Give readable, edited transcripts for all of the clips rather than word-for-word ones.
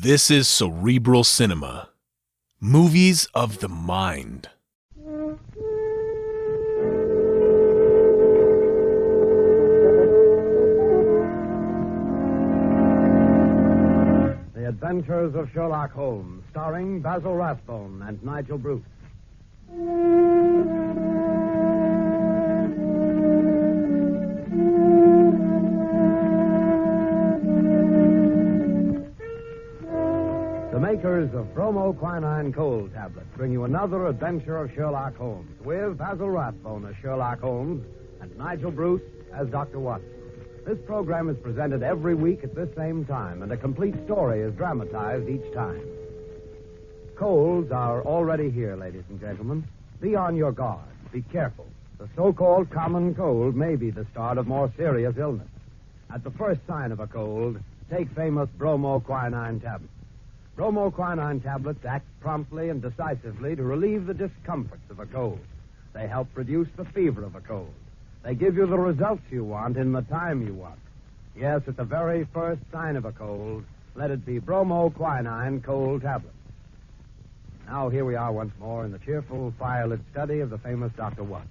This is Cerebral Cinema. Movies of the mind. The Adventures of Sherlock Holmes, starring Basil Rathbone and Nigel Bruce. The makers of bromoquinine cold tablets bring you another adventure of Sherlock Holmes with Basil Rathbone as Sherlock Holmes and Nigel Bruce as Dr. Watson. This program is presented every week at this same time, and a complete story is dramatized each time. Colds are already here, ladies and gentlemen. Be on your guard. Be careful. The so-called common cold may be the start of more serious illness. At the first sign of a cold, take famous bromoquinine tablets. Bromoquinine tablets act promptly and decisively to relieve the discomforts of a cold. They help reduce the fever of a cold. They give you the results you want in the time you want. Yes, at the very first sign of a cold, let it be bromoquinine cold tablets. Now here we are once more in the cheerful, firelit study of the famous Dr. Watson,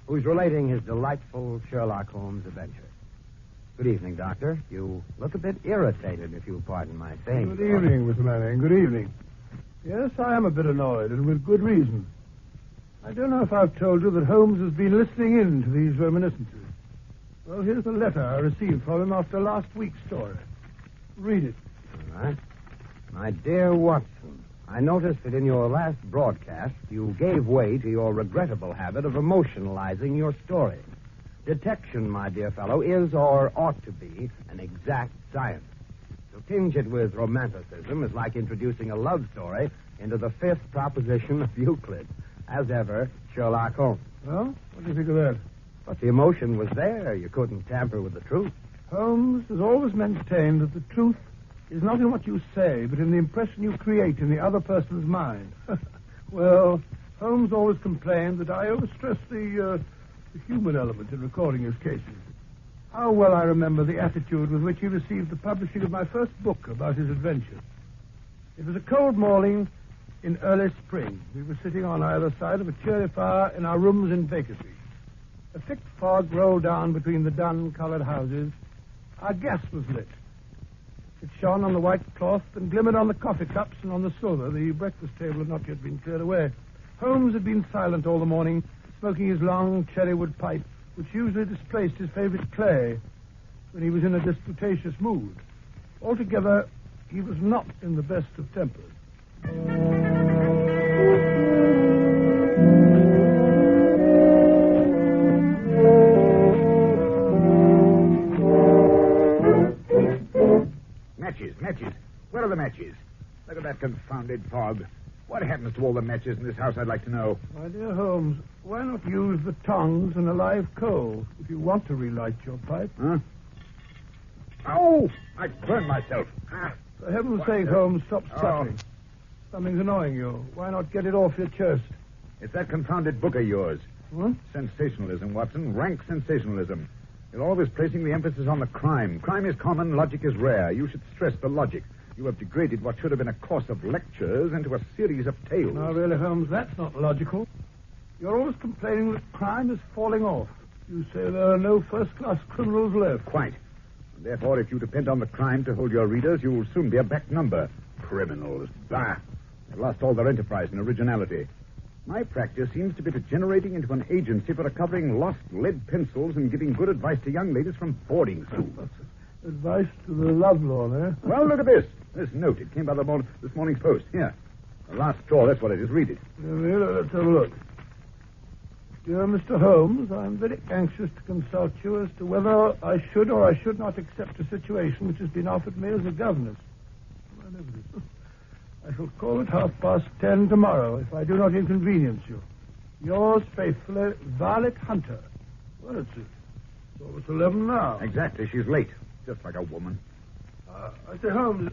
who's relating his delightful Sherlock Holmes adventure. Good evening, Doctor. You look a bit irritated, if you'll pardon my saying. Good evening, Mr. Manning. Good evening. Yes, I am a bit annoyed, and with good reason. I don't know if I've told you that Holmes has been listening in to these reminiscences. Well, here's the letter I received from him after last week's story. Read it. All right. My dear Watson, I noticed that in your last broadcast, you gave way to your regrettable habit of emotionalizing your story. Detection, my dear fellow, is or ought to be an exact science. To tinge it with romanticism is like introducing a love story into the fifth proposition of Euclid. As ever, Sherlock Holmes. Well, what do you think of that? But the emotion was there. You couldn't tamper with the truth. Holmes has always maintained that the truth is not in what you say, but in the impression you create in the other person's mind. Well, Holmes always complained that I overstress the human element in recording his cases. How well I remember the attitude with which he received the publishing of my first book about his adventures. It was a cold morning in early spring. We were sitting on either side of a cheery fire in our rooms in Baker Street. A thick fog rolled down between the dun-colored houses. Our gas was lit. It shone on the white cloth and glimmered on the coffee cups and on the silver. The breakfast table had not yet been cleared away. Holmes had been silent all the morning, smoking his long cherrywood pipe, which usually displaced his favorite clay when he was in a disputatious mood. Altogether, he was not in the best of tempers. Matches. Where are the matches? Look at that confounded fog. What happens to all the matches in this house, I'd like to know. My dear Holmes, why not use the tongs and a live coal if you want to relight your pipe? Huh? Oh! I burned myself. For heaven's sake, Holmes, stop stuttering. Something's annoying you. Why not get it off your chest? It's that confounded book of yours. What? Sensationalism, Watson. Rank sensationalism. You're always placing the emphasis on the crime. Crime is common, logic is rare. You should stress the logic. You have degraded what should have been a course of lectures into a series of tales. Now, really, Holmes, that's not logical. You're always complaining that crime is falling off. You say there are no first-class criminals left. Quite. And therefore, if you depend on the crime to hold your readers, you will soon be a back number. Criminals. Bah! They've lost all their enterprise and originality. My practice seems to be degenerating into an agency for recovering lost lead pencils and giving good advice to young ladies from boarding schools. Advice to the lovelorn, eh? Well, look at this. This note. It came by this morning's post. Here. The last straw, that's what it is. Read it. Let's have a look. Dear Mr. Holmes, I'm very anxious to consult you as to whether I should or I should not accept a situation which has been offered me as a governess. I shall call at 10:30 tomorrow if I do not inconvenience you. Yours faithfully, Violet Hunter. Well, it's almost 11 now. Exactly. She's late. Just like a woman. I say, Holmes,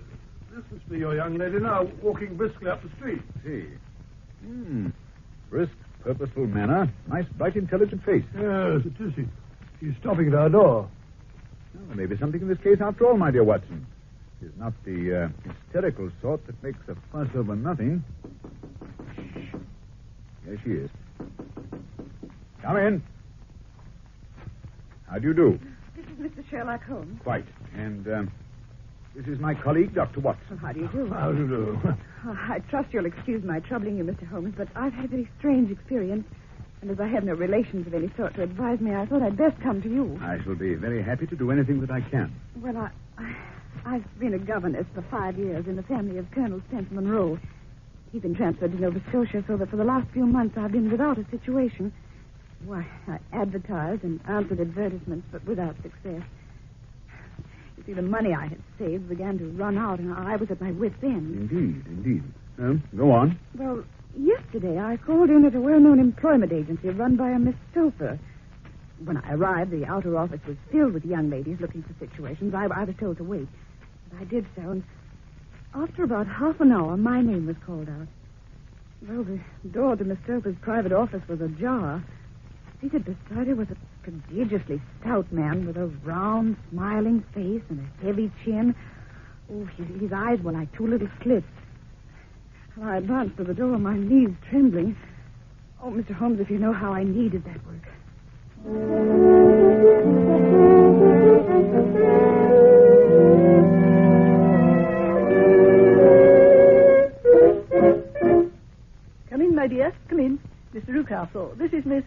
this must be your young lady now, walking briskly up the street. See. Brisk, purposeful manner. Nice, bright, intelligent face. Yes, it is. She's stopping at our door. Well, there may be something in this case after all, my dear Watson. She's not the hysterical sort that makes a fuss over nothing. Shh. There she is. Come in. How do you do? This is Mr. Sherlock Holmes. Quite. And this is my colleague, Dr. Watson. How do you do? How do you do? I trust you'll excuse my troubling you, Mr. Holmes, but I've had a very strange experience. And as I have no relations of any sort to advise me, I thought I'd best come to you. I shall be very happy to do anything that I can. Well, I've been a governess for 5 years in the family of Colonel Spencer Monroe. He's been transferred to Nova Scotia, so that for the last few months I've been without a situation. Why, I advertised and answered advertisements, but without success. You see, the money I had saved began to run out, and I was at my wit's end. Indeed. Go on. Well, yesterday I called in at a well-known employment agency run by a Miss Stouffer. When I arrived, the outer office was filled with young ladies looking for situations. I was told to wait. But I did so, and after about half an hour, my name was called out. Well, the door to Miss Stouffer's private office was ajar. Seated beside her was a prodigiously stout man with a round, smiling face and a heavy chin. Oh, his eyes were like two little slits. I advanced to the door, my knees trembling. Oh, Mr. Holmes, if you know how I needed that work. Come in, my dear. Come in. Mr. Newcastle, this is Miss...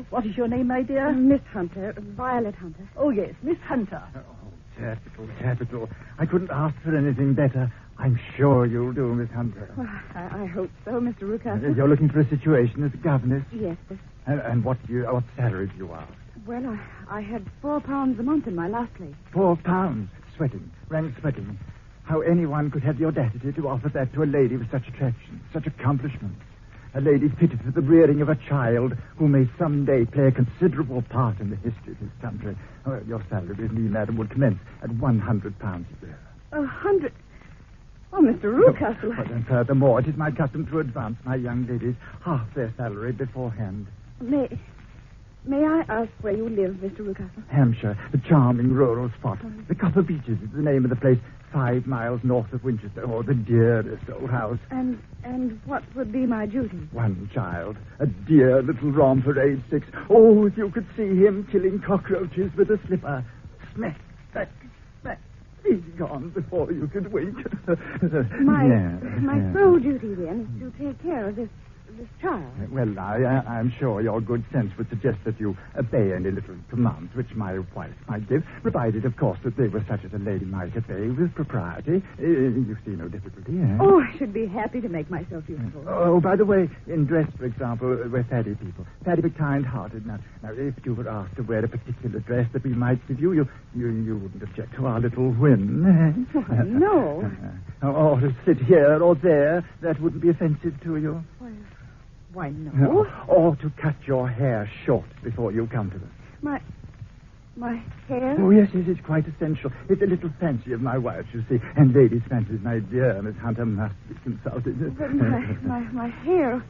what is your name, my dear? Miss Hunter, Violet Hunter. Oh, yes, Miss Hunter. Oh, capital. I couldn't ask for anything better. I'm sure you'll do, Miss Hunter. Well, I hope so, Mr. Newcastle. You're looking for a situation as a governess? Yes, sir. And what salary do you ask? Well, I had £4 a month in my last place. £4. Rank sweating. How anyone could have the audacity to offer that to a lady with such attraction, such accomplishments. A lady fitted for the rearing of a child who may someday play a considerable part in the history of this country. Oh, your salary with me, madam, would commence at £100 a year. 100? Oh, Mr. Newcastle. And furthermore, it is my custom to advance my young ladies half their salary beforehand. May I ask where you live, Mr. Newcastle? Hampshire, a charming rural spot. The Copper Beeches is the name of the place, 5 miles north of Winchester. Oh, the dearest old house. And what would be my duty? One child, a dear little romper, age 6. Oh, if you could see him killing cockroaches with a slipper. Smack, smack, smack. He's gone before you could wink. My sole duty, then, is to take care of this child. Well, I'm sure your good sense would suggest that you obey any little commands which my wife might give, provided, of course, that they were such as a lady might obey with propriety. You see no difficulty, eh? Oh, I should be happy to make myself useful. Oh, by the way, in dress, for example, we're faddy people. Faddy but kind-hearted. Now, if you were asked to wear a particular dress that we might give you, you wouldn't object to our little whim, eh? Well, no. Or to sit here or there, that wouldn't be offensive to you? Why, no. Or to cut your hair short before you come to us. My hair? Oh, yes, it's quite essential. It's a little fancy of my wife's, you see. And ladies' fancies, my dear Miss Hunter, must be consulted. But my hair...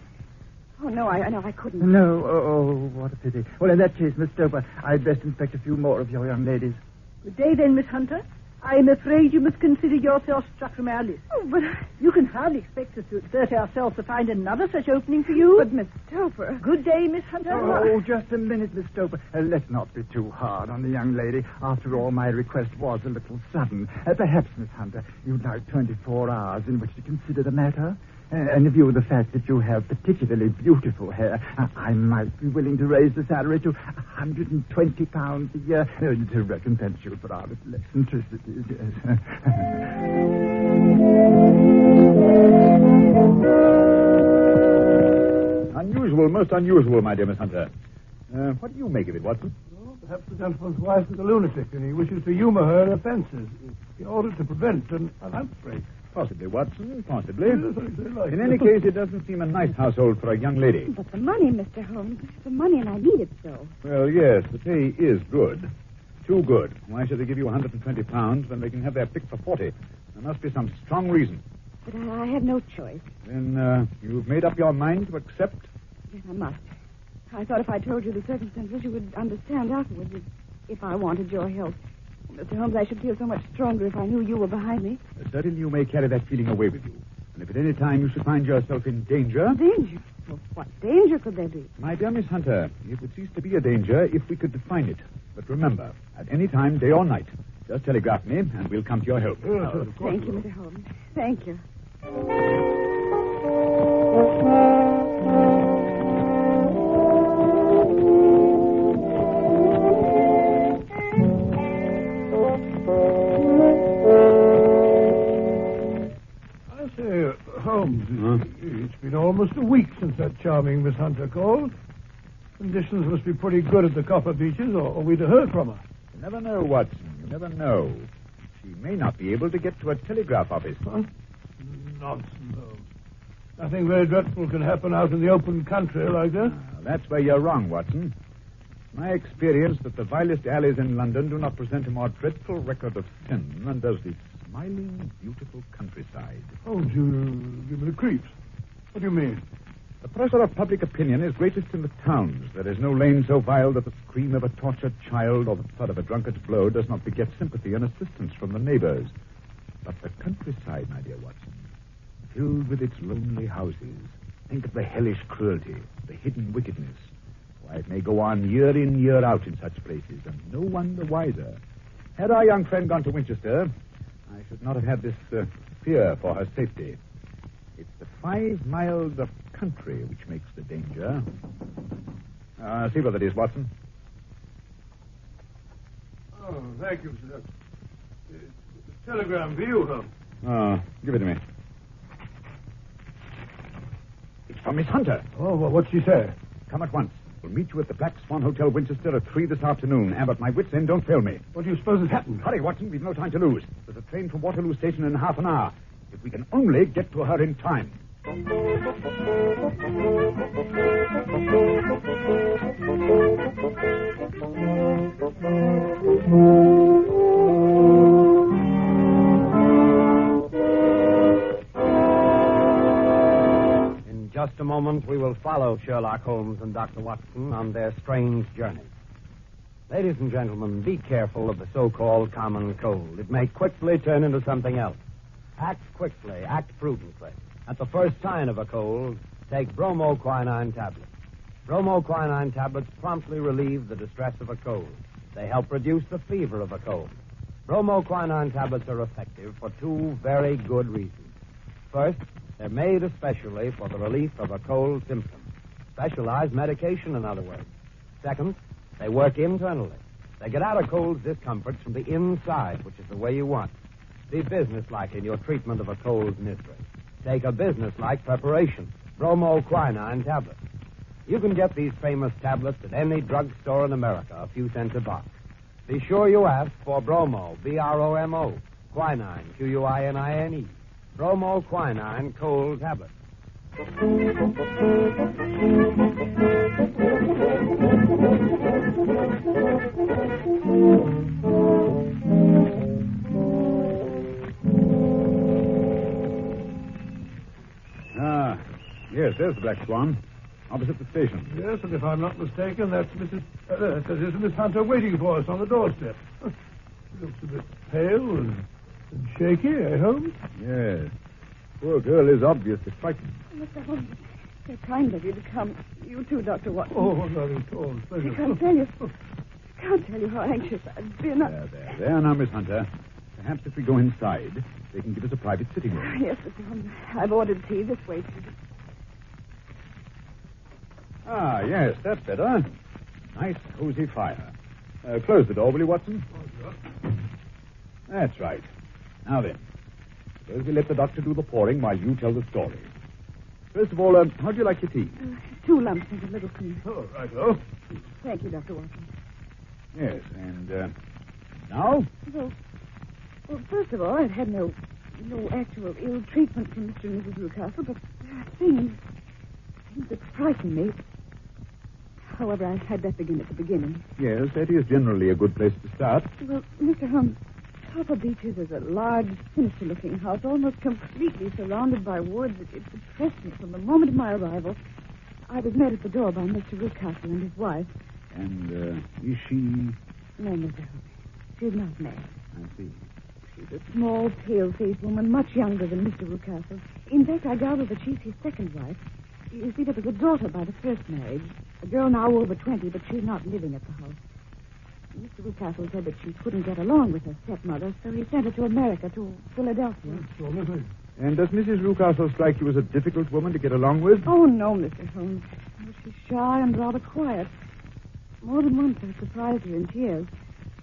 Oh, no, I couldn't. No, what a pity. Well, in that case, Miss Stoper, I'd best inspect a few more of your young ladies. Good day, then, Miss Hunter. I am afraid you must consider yourself struck from our list. Oh, but... You can hardly expect us to exert ourselves to find another such opening for you. But, Miss Stoper... Good day, Miss Hunter. Oh, just a minute, Miss Stoper. Let's not be too hard on the young lady. After all, my request was a little sudden. Perhaps, Miss Hunter, you'd like 24 hours in which to consider the matter. And in view of the fact that you have particularly beautiful hair, I might be willing to raise the salary to £120 a year to recompense you for our little eccentricities. Yes. Unusual, most unusual, my dear Miss Hunter. What do you make of it, Watson? Well, perhaps the gentleman's wife is a lunatic, and he wishes to humor her offences in order to prevent an outbreak. Possibly, Watson, possibly. Yes, In any case, it doesn't seem a nice household for a young lady. But the money, Mr. Holmes, the money, and I need it so. Well, yes, the pay is good. Too good. Why should they give you £120 when they can have their pick for 40? There must be some strong reason. But I have no choice. Then you've made up your mind to accept? Yes, I must. I thought if I told you the circumstances, you would understand afterwards if I wanted your help. Mr. Holmes, I should feel so much stronger if I knew you were behind me. Certainly you may carry that feeling away with you. And if at any time you should find yourself in danger... Danger? Well, what danger could there be? My dear Miss Hunter, it would cease to be a danger if we could define it. But remember, at any time, day or night, just telegraph me, and we'll come to your help. Thank you, Mr. Holmes. Thank you. Holmes, it's been almost a week since that charming Miss Hunter called. Conditions must be pretty good at the copper Beeches, or we'd have heard from her. You never know, Watson. You never know. She may not be able to get to a telegraph office. Huh? Nonsense, Holmes. Nothing very dreadful can happen out in the open country like that. That's where you're wrong, Watson. My experience that the vilest alleys in London do not present a more dreadful record of sin than does this smiling, beautiful countryside. Holmes, you give me the creeps. What do you mean? The pressure of public opinion is greatest in the towns. There is no lane so vile that the scream of a tortured child or the thud of a drunkard's blow does not beget sympathy and assistance from the neighbors. But the countryside, my dear Watson, filled with its lonely houses, think of the hellish cruelty, the hidden wickedness. Why, it may go on year in, year out in such places, and no one the wiser. Had our young friend gone to Winchester, I should not have had this fear for her safety. It's the 5 miles of country which makes the danger. See what it is, Watson. Oh, thank you, sir. Telegram for you, Holmes. Give it to me. It's from Miss Hunter. Oh, well, what'd she say? Come at once. We'll meet you at the Black Swan Hotel, Winchester, at 3 this afternoon. And at my wits' end, don't fail me. What do you suppose has happened? Hurry, Watson. We've no time to lose. There's a train from Waterloo Station in half an hour. If we can only get to her in time. In just a moment, we will follow Sherlock Holmes and Dr. Watson on their strange journey. Ladies and gentlemen, be careful of the so-called common cold. It may quickly turn into something else. Act quickly, act prudently. At the first sign of a cold, take bromoquinine tablets. Bromoquinine tablets promptly relieve the distress of a cold. They help reduce the fever of a cold. Bromoquinine tablets are effective for 2 very good reasons. First, they're made especially for the relief of a cold symptom. Specialized medication, in other words. Second, they work internally. They get out of cold's discomforts from the inside, which is the way you want. Be businesslike in your treatment of a cold misery. Take a businesslike preparation. Bromoquinine tablets. You can get these famous tablets at any drugstore in America, a few cents a box. Be sure you ask for Bromo, B-R-O-M-O, quinine, Q-U-I-N-I-N-E. Bromoquinine cold tablets. Yes, there's the Black Swan, opposite the station. Yes, and if I'm not mistaken, that's Miss Hunter waiting for us on the doorstep. She looks a bit pale and shaky, eh, Holmes? Yes. Poor girl is obviously frightened. Mr. Holmes, they're kind of you to come. You too, Dr. Watson. Oh, nothing at all. Pleasure. I can't tell you how anxious I've been. There now, Miss Hunter. Perhaps if we go inside, they can give us a private sitting room. Yes, Mr. Holmes. I've ordered tea this way, please. Yes, that's better. Nice, cozy fire. Close the door, will you, Watson? That's right. Now then, suppose we let the doctor do the pouring while you tell the story. First of all, how do you like your tea? 2 lumps and a little cream. Oh, right-o. Thank you, Dr. Watson. Yes, and now? Well, first of all, I've had no actual ill treatment from Mr. and Mrs. Newcastle, but there are things that frighten me. However, I'd best begin at the beginning. Yes, that is generally a good place to start. Well, Mr. Holmes, Copper Beeches is a large, sinister-looking house, almost completely surrounded by woods. It depressed me from the moment of my arrival. I was met at the door by Mr. Newcastle and his wife. And is she... No, Mr. Holmes. She's not married. I see. She's a small, pale-faced woman, much younger than Mr. Rucastle. In fact, I gather that she's his second wife. You see, there was a daughter by the first marriage, a girl now over 20, but she's not living at the house. Mr. Rucastle said that she couldn't get along with her stepmother, so he sent her to America, to Philadelphia. And does Mrs. Rucastle strike you as a difficult woman to get along with? Oh, no, Mr. Holmes. Oh, she's shy and rather quiet. More than once I surprised her in tears.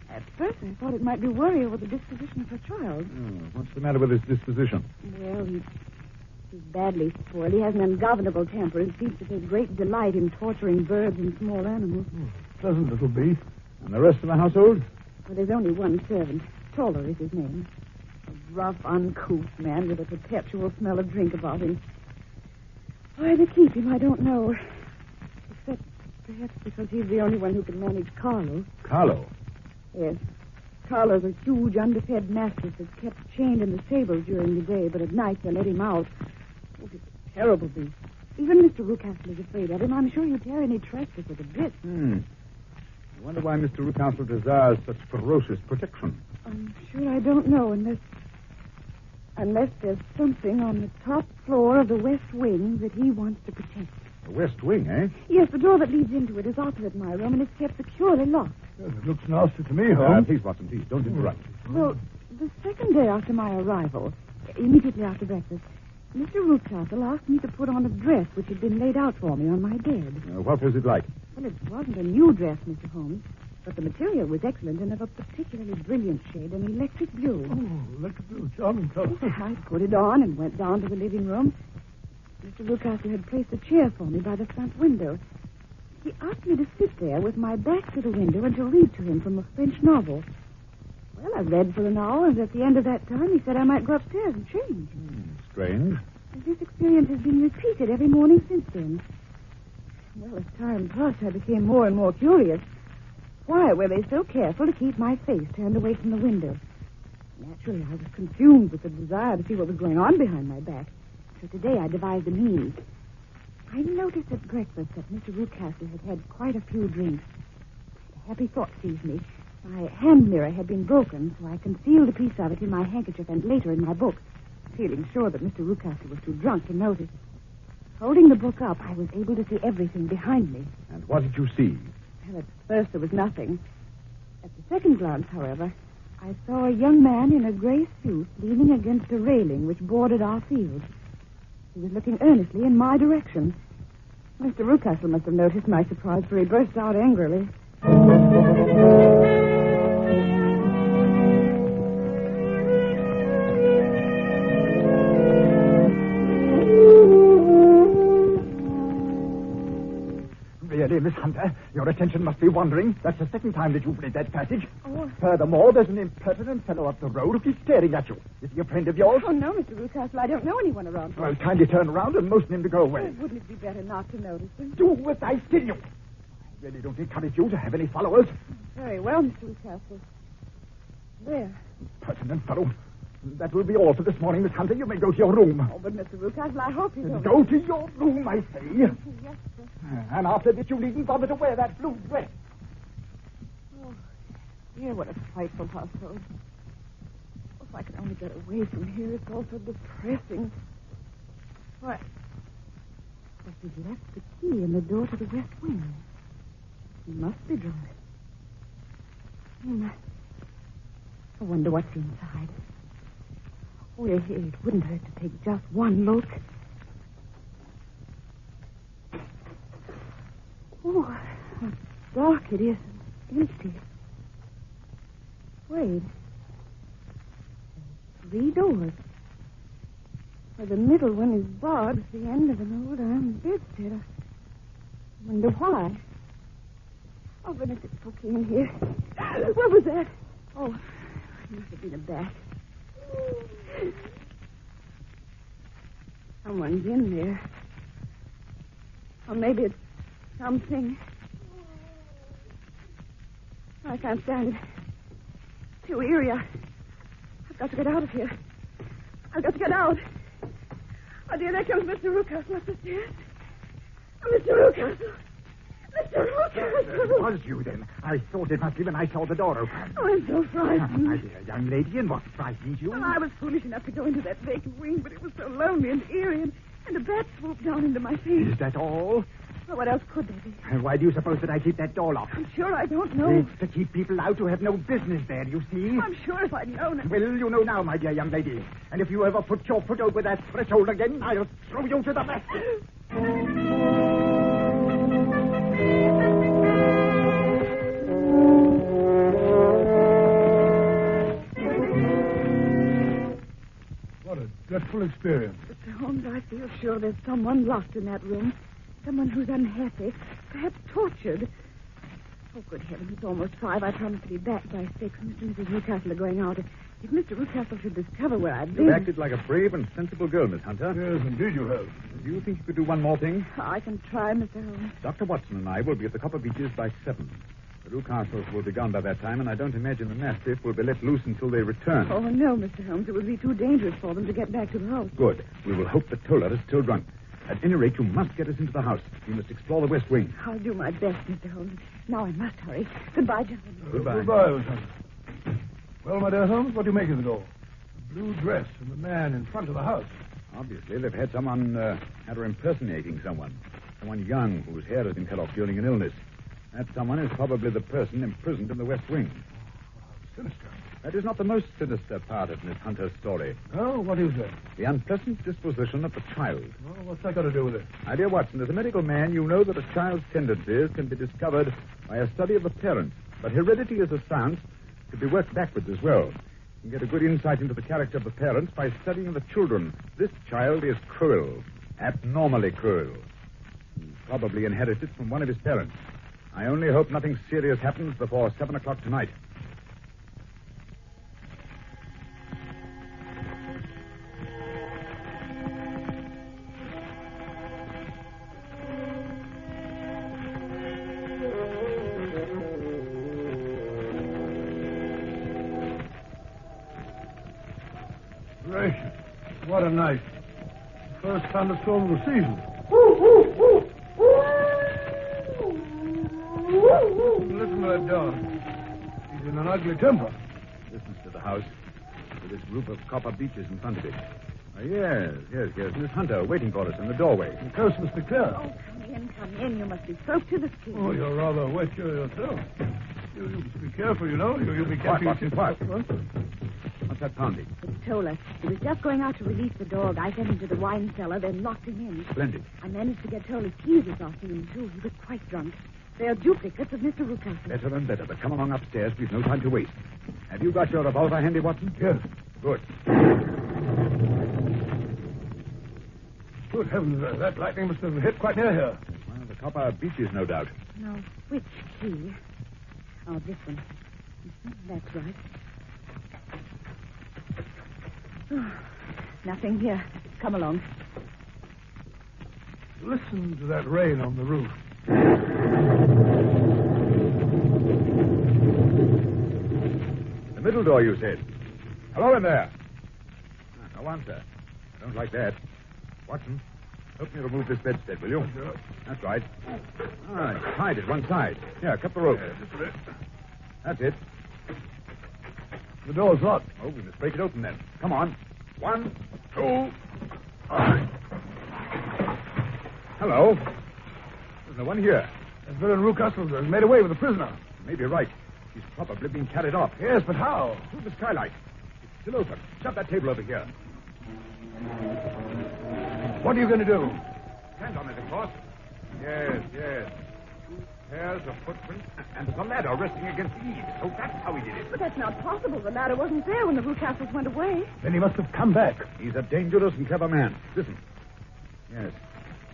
At first I thought it might be worry over the disposition of her child. Oh, what's the matter with his disposition? Well, he's badly spoiled. He has an ungovernable temper and seems to take great delight in torturing birds and small animals. Pleasant little beast. And the rest of the household? Well, there's only one servant. Toller is his name. A rough, uncouth man with a perpetual smell of drink about him. Why they keep him, I don't know. Except perhaps because he's the only one who can manage Carlo. Carlo? Yes. Carlo's a huge, underfed mastiff that's kept chained in the stable during the day, but at night they let him out. Oh, he's a terrible beast. Even Mr. Rucastle is afraid of him. I'm sure he'd tear any trespass with a bit. I wonder why Mr. Rucastle desires such ferocious protection. I'm sure I don't know unless there's something on the top floor of the west wing that he wants to protect. The west wing, eh? Yes, the door that leads into it is opposite my room, and it's kept securely locked. Well, it looks nasty to me, Holmes. Please, Watson, please, don't interrupt. Well, the second day after my arrival, immediately after breakfast, Mr. Rucastle asked me to put on a dress which had been laid out for me on my bed. What was it like? Well, it wasn't a new dress, Mr. Holmes, but the material was excellent and of a particularly brilliant shade, an electric blue. Oh, electric blue, charming color. I put it on and went down to the living room. Mr. Rucastle had placed a chair for me by the front window. He asked me to sit there with my back to the window and to read to him from a French novel. Well, I read for an hour, and at the end of that time, he said I might go upstairs and change. Strange. This experience has been repeated every morning since then. Well, as time passed, I became more and more curious. Why were they so careful to keep my face turned away from the window? Naturally, I was consumed with the desire to see what was going on behind my back. So today I devised a means. I noticed at breakfast that Mr. Rucastle had had quite a few drinks. A happy thought seized me. My hand mirror had been broken, so I concealed a piece of it in my handkerchief and later in my book, feeling sure that Mr. Rucastle was too drunk to notice. Holding the book up, I was able to see everything behind me. And what did you see? Well, at first there was nothing. At the second glance, however, I saw a young man in a gray suit leaning against a railing which bordered our field. He was looking earnestly in my direction. Mr. Rucastle must have noticed my surprise, for he burst out angrily. Really, Miss Hunter, your attention must be wandering. That's the second time that you've read that passage. Oh. Furthermore, there's an impertinent fellow up the road who keeps staring at you. Is he a friend of yours? Oh, no, Mr. Rucastle, I don't know anyone around here. Well, kindly turn around and motion him to go away. Oh, wouldn't it be better not to notice him? Do what I tell you. I really don't encourage you to have any followers. Very well, Mr. Rucastle. There. Impertinent fellow. That will be all for this morning, Miss Hunter. You may go to your room. Oh, but Mr. Rucastle, I hope you don't... Go to your room, I say. Yes, sir. And after this, you needn't bother to wear that blue dress. Oh, dear, what a frightful household. Oh, if I could only get away from here, it's all so depressing. What? But he's left the key in the door to the west wing. He must be drunk. I wonder what's inside. Oh, it wouldn't hurt to take just one look. Oh, how dark it is. Empty. Wait. 3 doors. Well, the middle one is barred at the end of an old iron bedstead. I wonder why. Oh, goodness, it's so in here. What was that? Oh, it must have been a bat. Someone's in there. Or maybe it's something. I can't stand it. Too eerie. I've got to get out of here. I've got to get out. Oh, dear, there comes Mr. Rucastle up the stairs. Oh, Mr. Rucastle. Mr. Rucas! It was you, then. I thought it must be when I saw the door open. Oh, I'm so frightened. My dear young lady, and what frightened you? Well, I was foolish enough to go into that vacant wing, but it was so lonely and eerie, and a bat swooped down into my face. Is that all? Well, what else could there be? Why do you suppose that I keep that door locked? I'm sure I don't know. It's to keep people out who have no business there, you see. I'm sure if I'd known it. Well, you know now, my dear young lady. And if you ever put your foot over that threshold again, I'll throw you to the mat. What a dreadful experience. Mr. Holmes, I feel sure there's someone locked in that room. Someone who's unhappy, perhaps tortured. Oh, good heavens, it's almost 5. I promised to be back by 6. Mr. and Mrs. Newcastle are going out. If Mr. Newcastle should discover where I've been... You've acted like a brave and sensible girl, Miss Hunter. Yes, indeed you have. Do you think you could do one more thing? I can try, Mr. Holmes. Dr. Watson and I will be at the Copper Beeches by 7. The Newcastles will be gone by that time, and I don't imagine the mastiff will be let loose until they return. Oh, no, Mr. Holmes. It would be too dangerous for them to get back to the house. Good. We will hope that Toller is still drunk. At any rate, you must get us into the house. We must explore the west wing. I'll do my best, Mr. Holmes. Now I must hurry. Goodbye, gentlemen. Goodbye. Goodbye, Miss Hunter. Well, my dear Holmes, what do you make of it all? The blue dress and the man in front of the house. Obviously, they've had someone had her impersonating someone. Someone young whose hair has been cut off during an illness. That someone is probably the person imprisoned in the west wing. Sinister. That is not the most sinister part of Miss Hunter's story. Oh, what is that? The unpleasant disposition of the child. Oh, what's that got to do with it? My dear Watson, as a medical man, you know that a child's tendencies can be discovered by a study of the parents. But heredity as a science could be worked backwards as well. You can get a good insight into the character of the parents by studying the children. This child is cruel, abnormally cruel. He probably inherited it from one of his parents. I only hope nothing serious happens before 7 o'clock tonight. Gracious. What a night. First thunderstorm of the season. Listen to that dog. He's in an ugly temper. Listens to the house with this group of copper beeches in front of it. Yes. Miss Hunter waiting for us in the doorway. The coast must be clear. Oh, come in. You must be soaked to the skin. Oh, you're rather wet yourself. You must be careful, you know. You'll be Quiet, catching... Watson, quiet. What's that pounding? It's Toller. He was just going out to release the dog. I sent him to the wine cellar, then locked him in. Splendid. I managed to get Toller's keys this afternoon, too. He was quite drunk. They are duplicates of Mr. Rucastle. Better and better, but come along upstairs. We've no time to waste. Have you got your revolver handy, Watson? Yes. Good. Good heavens, that lightning must have hit quite near here. Well, the copper beeches, no doubt. No, which key? Oh, this one. That's right. Oh, nothing here. Come along. Listen to that rain on the roof. The middle door, you said. Hello in there. No answer. I don't like that. Watson, help me remove this bedstead, will you? Sure. That's right. All right, tied it one side. Here, cut the rope. Just a bit. That's it. The door's locked. Oh, we must break it open then. Come on. 1, 2. Hello. There's no one here. That villain Rucastle has made away with the prisoner. You may be right. He's probably been carried off. Yes, but how? Through the skylight. It's still open. Shut that table over here. What are you going to do? Stand on it, of course. Yes. 2 pairs of footprints. And there's a ladder resting against the eaves. So that's how he did it. But that's not possible. The ladder wasn't there when the Rucastles went away. Then he must have come back. He's a dangerous and clever man. Listen. Yes.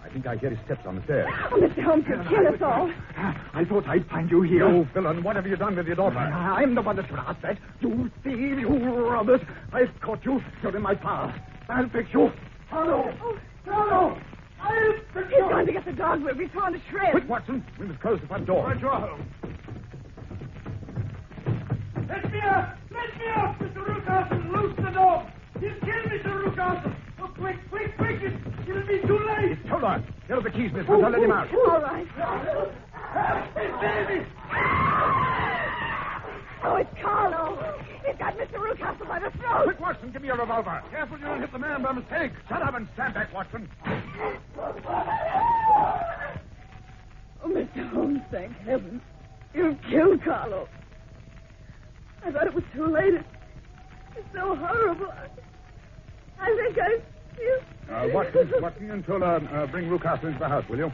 I think I hear his steps on the stairs. Oh, Mr. Holmes, you'll kill us all. I thought I'd find you here. You villain, what have you done with your daughter? I'm the one that should ask that. You thief, you robbers. I've caught you. You're in my power. I'll fix you. Hello. Hello. I'll fix He's going to get the dog. We'll be torn to shreds. Quick, Watson. We must close the front door. Right, you're home. Let me out, Mr. Rucastle. Loose the dog. He'll kill Mr. Rucastle. Oh, quick. It'll be too late. Hold on. Here are the keys, Miss Hunter. Let him out. All right. Baby! Oh, it's Carlo. He's got Mr. Rucastle by the throat. Quick, Watson, give me your revolver. Careful you don't hit the man by mistake. Shut up and stand back, Watson. Oh, Mr. Holmes, thank heaven. You've killed Carlo. I thought it was too late. It's so horrible. I think I feel... Watson and Tola, bring Rucastle into the house, will you?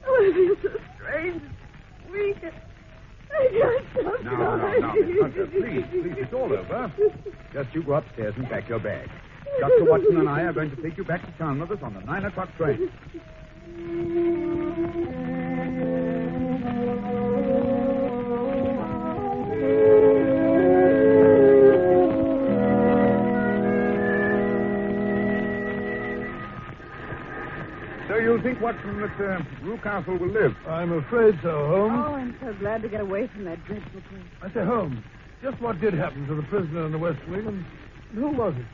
Oh, I feel so strange. Weak. I can't stop No, Miss Hunter, please, it's all over. Just you go upstairs and pack your bag. Dr. Watson and I are going to take you back to town with us on the 9 o'clock train. So you think, Watson, that Rucastle will live? I'm afraid so, Holmes. Oh, I'm so glad to get away from that dreadful place. I say, Holmes, just what did happen to the prisoner in the West Wing, and who was it?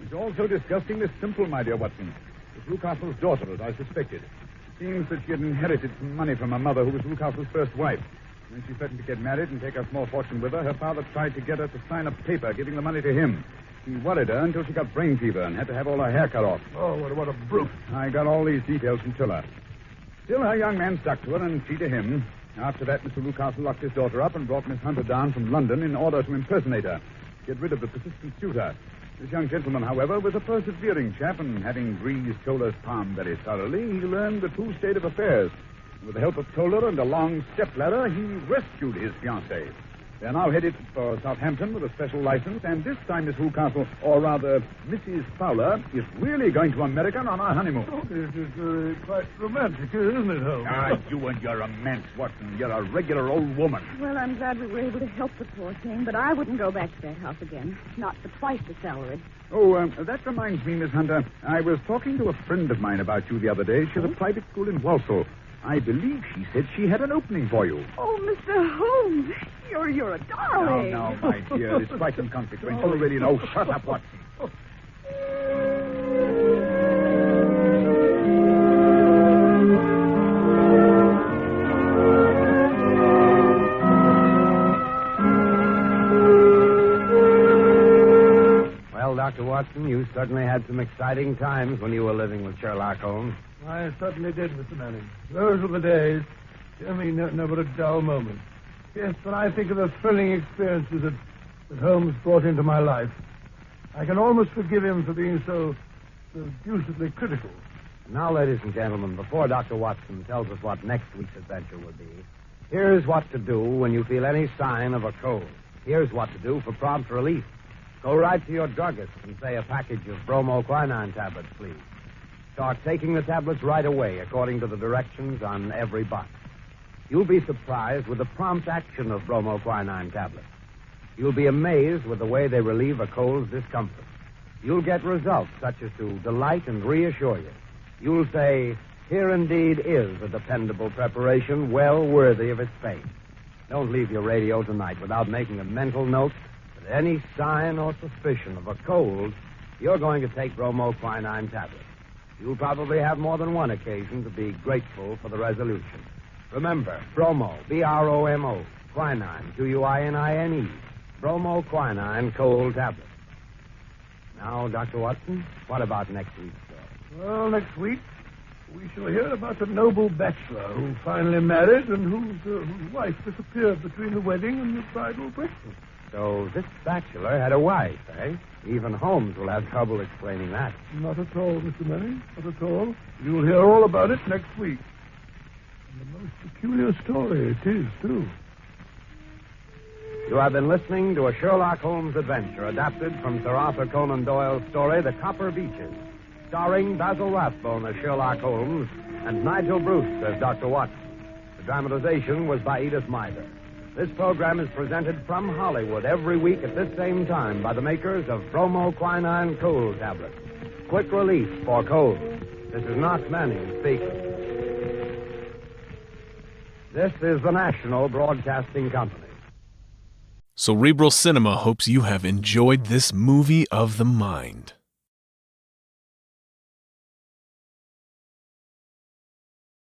It's all so disgustingly simple, my dear Watson. It's Rucastle's daughter, as I suspected. It seems that she had inherited some money from her mother, who was Rucastle's first wife. When she threatened to get married and take a small fortune with her father tried to get her to sign a paper giving the money to him. He worried her until she got brain fever and had to have all her hair cut off. Oh, what a brute. I got all these details from Tiller. Still, her young man stuck to her, and she to him. After that, Mr. Rucastle locked his daughter up and brought Miss Hunter down from London in order to impersonate her, get rid of the persistent suitor. This young gentleman, however, was a persevering chap, and having greased Toller's palm very thoroughly, he learned the true state of affairs. With the help of Toller and a long stepladder, he rescued his fiancée. They're now headed for Southampton with a special license, and this time Miss Rucastle, or rather Mrs. Fowler, is really going to America on our honeymoon. Oh, it is quite romantic, isn't it, Holmes? You and your romance, Watson. You're a regular old woman. Well, I'm glad we were able to help the poor thing, but I wouldn't go back to that house again. Not for twice the salary. Oh, that reminds me, Miss Hunter. I was talking to a friend of mine about you the other day. She has a private school in Walsall. I believe she said she had an opening for you. Oh, Mr. Holmes, you're a darling. No, my dear, it's quite inconsequential. Really, no. Shut up, Watson. Well, Dr. Watson, you certainly had some exciting times when you were living with Sherlock Holmes. I certainly did, Mr. Manning. Those were the days. Tell me, never a dull moment. Yes, when I think of the thrilling experiences that Holmes brought into my life, I can almost forgive him for being so deucedly critical. Now, ladies and gentlemen, before Dr. Watson tells us what next week's adventure will be, here's what to do when you feel any sign of a cold. Here's what to do for prompt relief. Go right to your druggist and say a package of bromoquinine tablets, please. Start taking the tablets right away, according to the directions on every box. You'll be surprised with the prompt action of bromoquinine tablets. You'll be amazed with the way they relieve a cold's discomfort. You'll get results such as to delight and reassure you. You'll say, here indeed is a dependable preparation well worthy of its fame. Don't leave your radio tonight without making a mental note that any sign or suspicion of a cold, you're going to take bromoquinine tablets. You'll probably have more than one occasion to be grateful for the resolution. Remember, bromo, B-R-O-M-O, quinine, Q-U-I-N-I-N-E, bromoquinine cold tablets. Now, Dr. Watson, what about next week's story? Well, next week, we shall hear about a noble bachelor who finally married and whose wife disappeared between the wedding and the bridal breakfast. So this bachelor had a wife, eh? Even Holmes will have trouble explaining that. Not at all, Mr. Manning, not at all. You'll hear all about it next week. And a most peculiar story it is, too. You have been listening to a Sherlock Holmes adventure adapted from Sir Arthur Conan Doyle's story, The Copper Beeches, starring Basil Rathbone as Sherlock Holmes and Nigel Bruce as Dr. Watson. The dramatization was by Edith Mither. This program is presented from Hollywood every week at this same time by the makers of bromoquinine cold tablets. Quick relief for cold. This is not Manning speaking. This is the National Broadcasting Company. Cerebral Cinema hopes you have enjoyed this movie of the mind.